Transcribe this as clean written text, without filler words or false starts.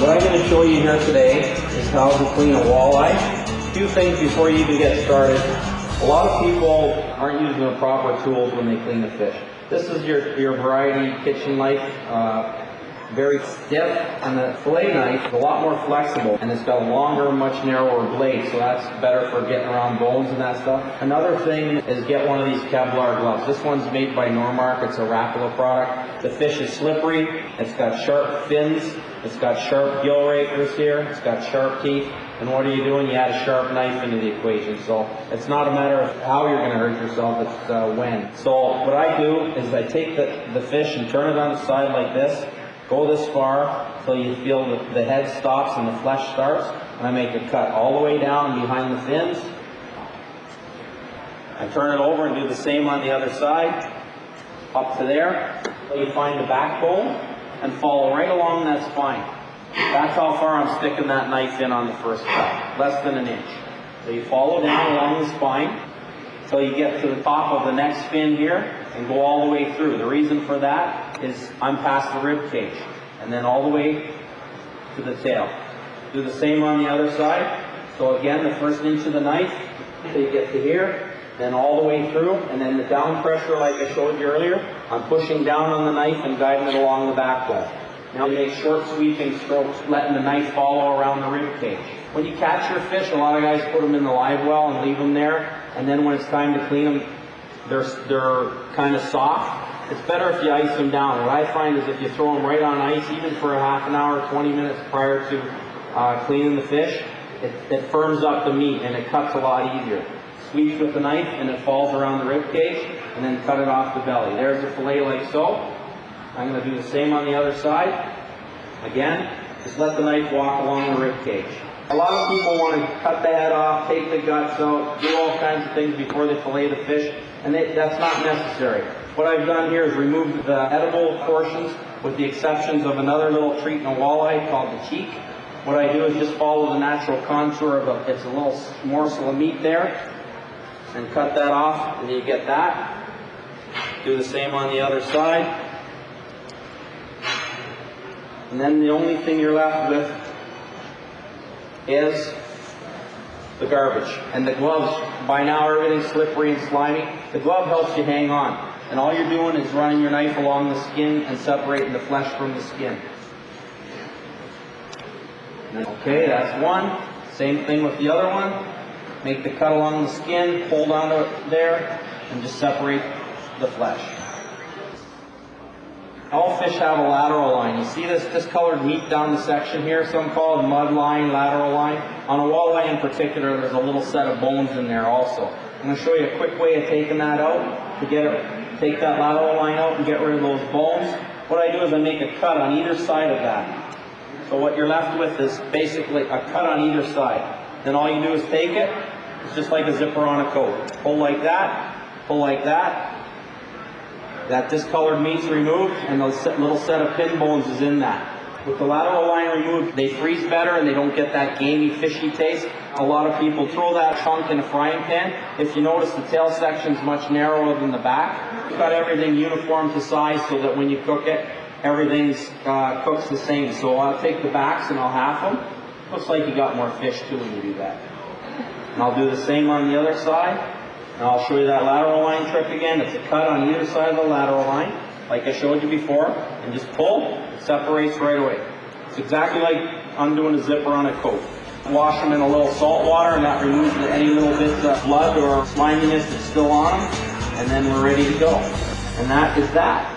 What I'm going to show you here today is how to clean a walleye. A few things before you even get started. A lot of people aren't using the proper tools when they clean the fish. This is your variety kitchen knife, very stiff, and the fillet knife is a lot more flexible, and it's got a longer, much narrower blade, so that's better for getting around bones and that stuff. Another thing is get one of these Kevlar gloves. This one's made by Normark. It's a Rapala product. The fish is slippery. It's got sharp fins. It's got sharp gill rakers here. It's got sharp teeth. And what are you doing? You add a sharp knife into the equation. So it's not a matter of how you're going to hurt yourself, it's when. So what I do is I take the fish and turn it on the side like this. Go this far until you feel the head stops and the flesh starts, and I make a cut all the way down behind the fins. I turn it over and do the same on the other side, up to there, until you find the backbone, and follow right along that spine. That's how far I'm sticking that knife in on the first cut, less than an inch. So you follow down along the spine until you get to the top of the next fin here, and go all the way through. The reason for that is I'm past the rib cage, and then all the way to the tail. Do the same on the other side. So again, the first inch of the knife until you get to here, then all the way through, and then the down pressure like I showed you earlier, I'm pushing down on the knife and guiding it along the backbone. Now you make short sweeping strokes, letting the knife follow around the rib cage. When you catch your fish, a lot of guys put them in the live well and leave them there, and then when it's time to clean them, they're kind of soft. It's better if you ice them down. What I find is if you throw them right on ice, even for a half an hour, 20 minutes prior to cleaning the fish, it firms up the meat and it cuts a lot easier. Sweeps with the knife and it falls around the rib cage, and then cut it off the belly. There's the fillet like so. I'm going to do the same on the other side. Again, just let the knife walk along the rib cage. A lot of people want to cut the head off, take the guts out, do all kinds of things before they fillet the fish, and that's not necessary. What I've done here is remove the edible portions, with the exceptions of another little treat in a walleye called the cheek. What I do is just follow the natural contour of it's a little morsel of meat there, and cut that off, and you get that. Do the same on the other side. And then the only thing you're left with is the garbage. And the gloves, by now everything's slippery and slimy. The glove helps you hang on. And all you're doing is running your knife along the skin and separating the flesh from the skin. Okay, that's one. Same thing with the other one. Make the cut along the skin, hold on to it there, and just separate the flesh. All fish have a lateral line. You see this discolored meat down the section here? Some call it mud line, lateral line. On a walleye in particular, there's a little set of bones in there also. I'm going to show you a quick way of taking that out. Take that lateral line out and get rid of those bones. What I do is I make a cut on either side of that. So what you're left with is basically a cut on either side. Then all you do is take it. It's just like a zipper on a coat. Pull like that, pull like that. That discolored meat's removed, and the little set of pin bones is in that. With the lateral line removed, they freeze better and they don't get that gamey, fishy taste. A lot of people throw that chunk in a frying pan. If you notice, the tail section's much narrower than the back. You've got everything uniform to size so that when you cook it, everything's cooks the same. So I'll take the backs and I'll half them. Looks like you got more fish too when you do that. And I'll do the same on the other side. And I'll show you that lateral line trick again. It's a cut on either side of the lateral line, like I showed you before, and just pull, it separates right away. It's exactly like undoing a zipper on a coat. Wash them in a little salt water, and that removes any little bits of blood or sliminess that's still on them, and then we're ready to go. And that is that.